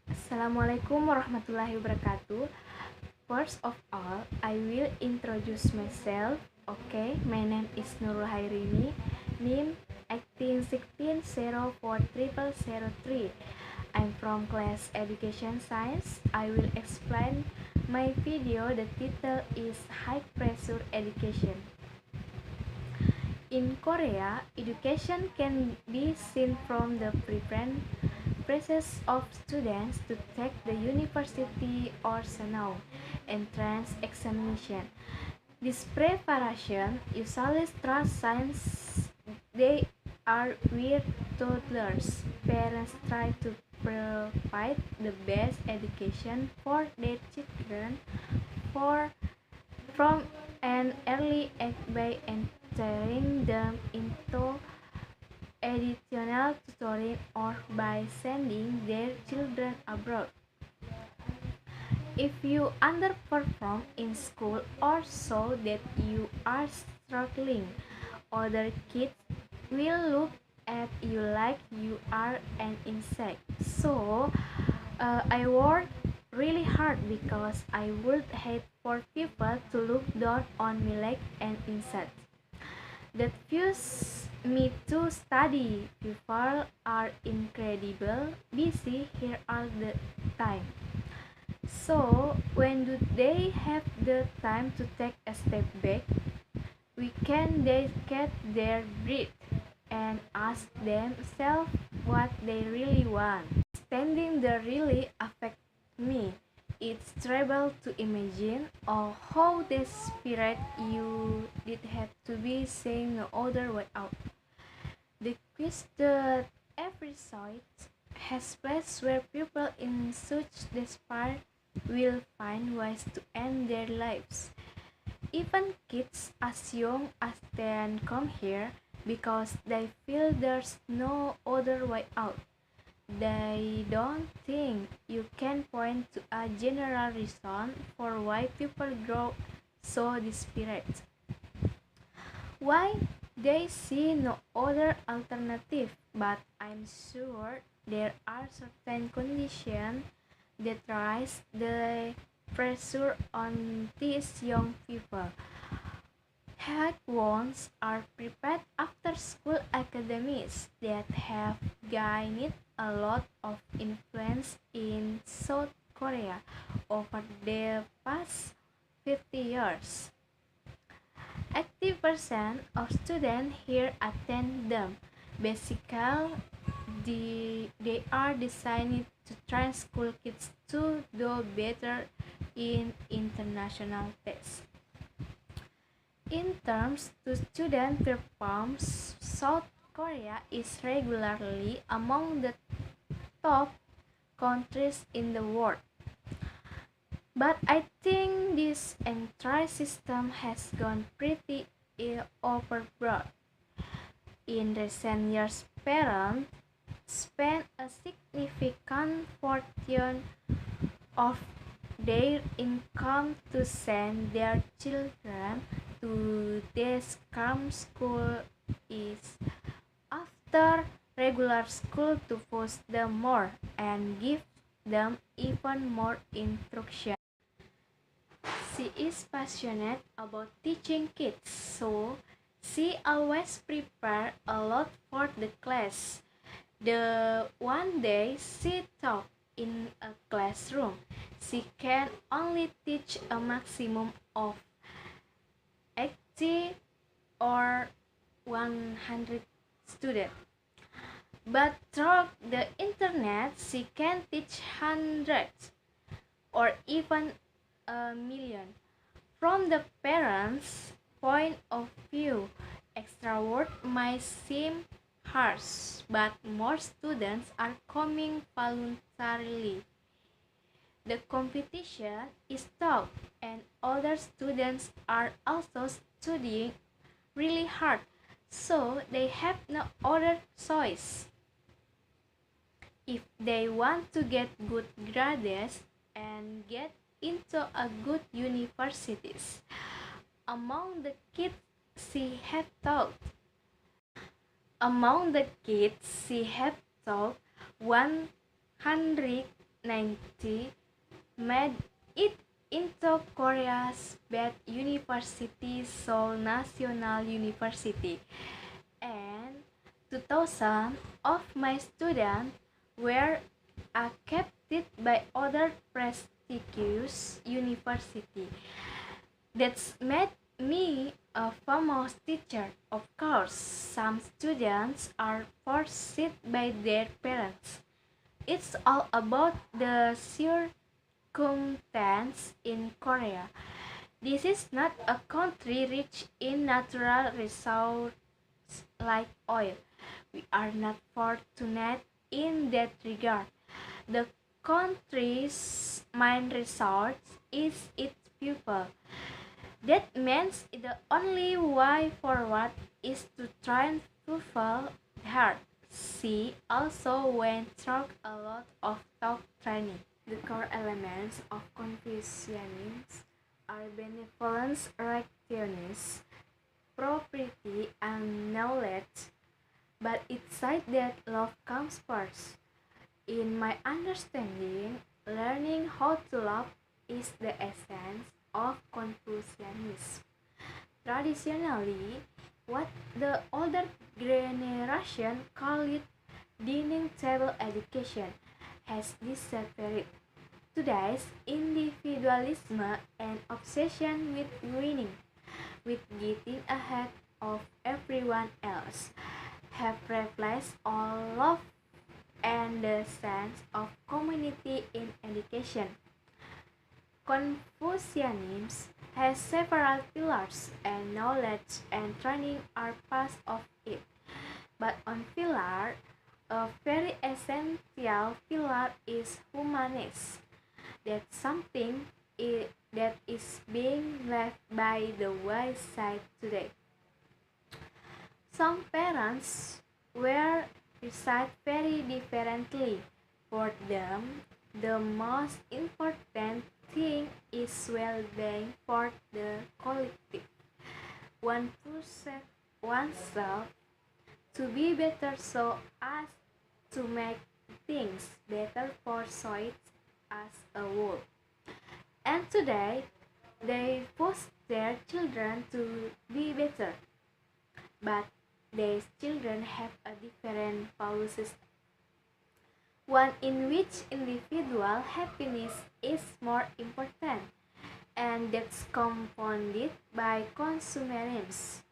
Assalamualaikum warahmatullahi wabarakatuh. First of all, I will introduce myself. Okay, my name is Nurul Khaerini, NIM 1816040003. I'm from class Education Science. I will explain my video. The title is High Pressure Education. In Korea, education can be seen from the process of students to take the university or SNO entrance examination. This preparation usually starts since they are with toddlers. Parents try to provide the best education for their children for from an early age by entering them into additional tutoring or by sending their children abroad. If you underperform in school or show that you are struggling, other kids will look at you like you are an insect. So, I work really hard because I would hate for people to look down on me like an insect. That fuels me to study. People are incredible busy here all the time. So, when do they have the time to take a step back? We can get their breath and ask themselves what they really want. Standing there really affect me. It's trouble to imagine how desperate you did have to be saying no other way out. The quiz that every site has places where people in such despair will find ways to end their lives. Even kids as young as 10 come here because they feel there's no other way out. They don't think you can point to a general reason for why people grow so desperate. Why they see no other alternative, but I'm sure there are certain conditions that rise the pressure on these young people. Hack ones are prepared after school academies that have gained a lot of influence in South Korea over the past 50 years. 80% of students here attend them. Basically, they are designed to train school kids to do better in international tests. In terms to student performance, South Korea is regularly among the top countries in the world. But I think this entire system has gone pretty overboard. In recent years, parents spend a significant portion of their income to send their children to this cram school is after regular school to push them more and give them even more instruction. She is passionate about teaching kids, so she always prepare a lot for the class. The one day she taught in a classroom, she can only teach a maximum of 80 or 100 students. But through the internet, she can teach hundreds or even a million. From the parents' point of view, extra work might seem harsh, but more students are coming voluntarily. The competition is tough, and other students are also studying really hard, so they have no other choice. If they want to get good grades and get into a good universities. Among the kids she had taught, among the kids she had taught, 190 1990 made it into Korea's best university, Seoul National University, and 2000 of my students were accepted by other prestigious university. That's made me a famous teacher. Of course, some students are forced by their parents. It's all about the circumstance in Korea. This is not a country rich in natural resources like oil. We are not fortunate in that regard. The country's main resource is its people. That means the only way forward is to try to fulfill her. She also went through a lot of tough training. The core elements of Confucianism are benevolence, righteousness, property, and knowledge, but it said that love comes first. In my understanding, learning how to love is the essence of Confucianism. Traditionally, what the older generation call it dining table education has disappeared. Today's individualism and obsession with winning, with getting ahead of everyone else, have replaced all love and the sense of community in education. Confucianism has several pillars, and knowledge and training are part of it. But one pillar, a very essential pillar, is humanism. That's something that is being left by the wayside today. Some parents were raised very differently. For them, the most important thing is well-being for the collective. One pushes oneself to be better so as to make things better for society as a whole. And today, they push their children to be better, but these children have a different value system, one in which individual happiness is more important, and that's compounded by consumerism,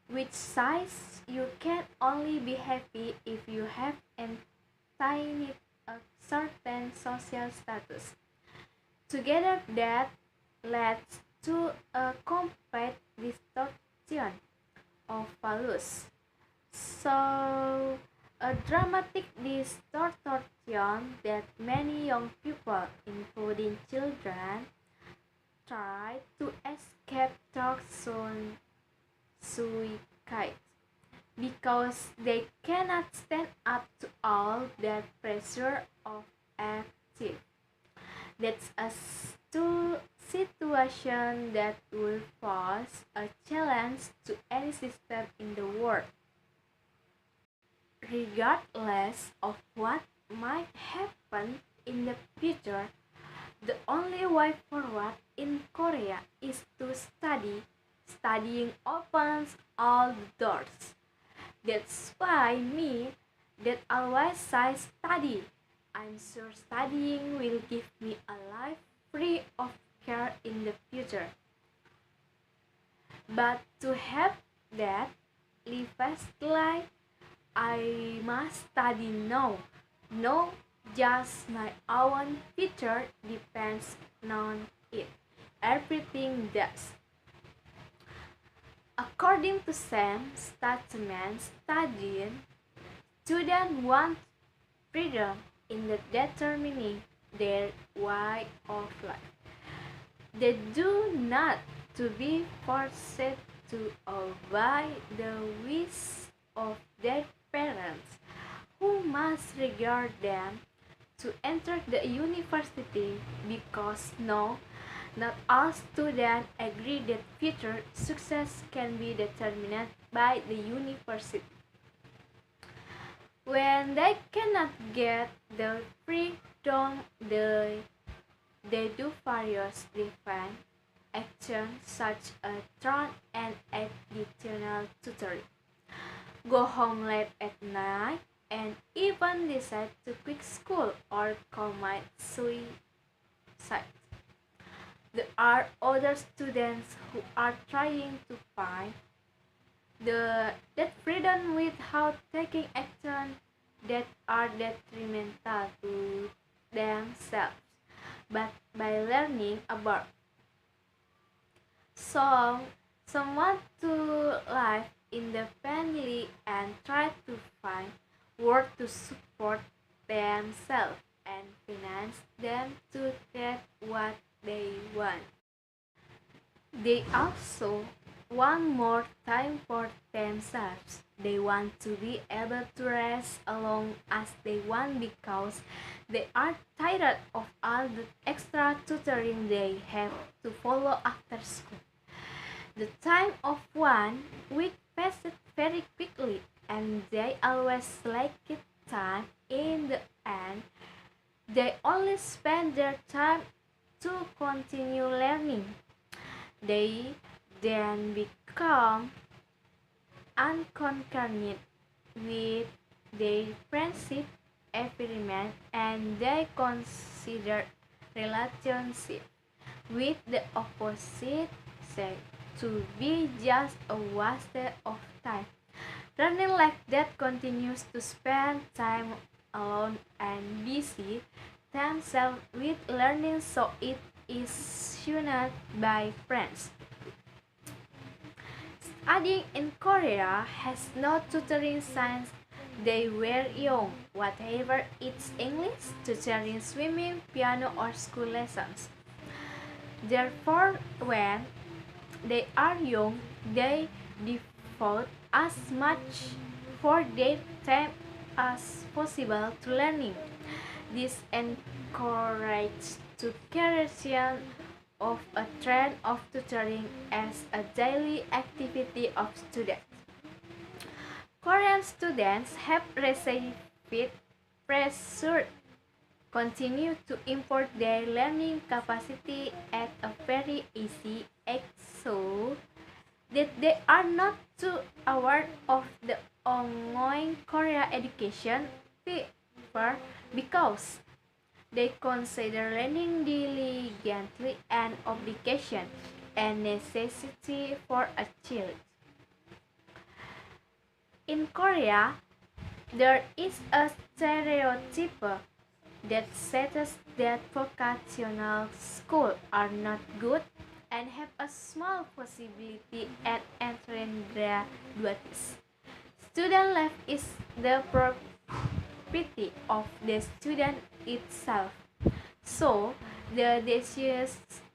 which says you can only be happy if you have attained a certain social status. Together, that leads to a complete distortion of values. So, a dramatic distortion that many young people, including children, try to escape through suicide because they cannot stand up to all that pressure of active. That's a situation that will pose a challenge to any system in the world. Regardless of what might happen in the future, the only way forward in Korea is to study. Studying opens all the doors. That's why me that always say study. I'm sure studying will give me a life free of care in the future. But to have that livest life, I must study now. No, just my own future depends on it. Everything does. According to some statements, studying students want freedom in the determining their way of life. They do not to be forced to obey the wish of their parents, who must regard them to enter the university because no, not all students agree that future success can be determined by the university. When they cannot get the free done, they do various different actions such as turn and additional tutoring, go home late at night, and even decide to quit school or commit suicide. There are other students who are trying to find that freedom without taking action that are detrimental to themselves, but by learning about some someone to live independently and try to find work to support themselves and finance them to get what they want. They also want more time for themselves. They want to be able to rest as long as they want because they are tired of all the extra tutoring they have to follow after school. The time of 1 week passes very quickly, and they always lack it time. In the end, they only spend their time to continue learning. They then become unconcerned with their friendship environment, and they consider relationship with the opposite sex to be just a waste of time. Learning like that continues to spend time alone and busy themselves with learning, so it is shunned by friends. Studying in Korea has no tutoring since they were young, whatever it's English, tutoring, swimming, piano, or school lessons. Therefore, when they are young, they devote as much for their time as possible to learning. This encourages to creation of a trend of tutoring as a daily activity of students. Korean students have received pressure continue to import their learning capacity at a very easy age, so that they are not too aware of the ongoing Korea education paper because they consider learning diligently an obligation and necessity for a child. In Korea, there is a stereotype that says that vocational schools are not good and have a small possibility at entering graduates. Student life is the property of the student itself, so the decision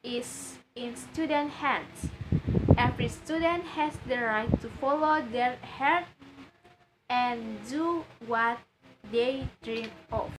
is in student hands. Every student has the right to follow their heart and do what they dream of.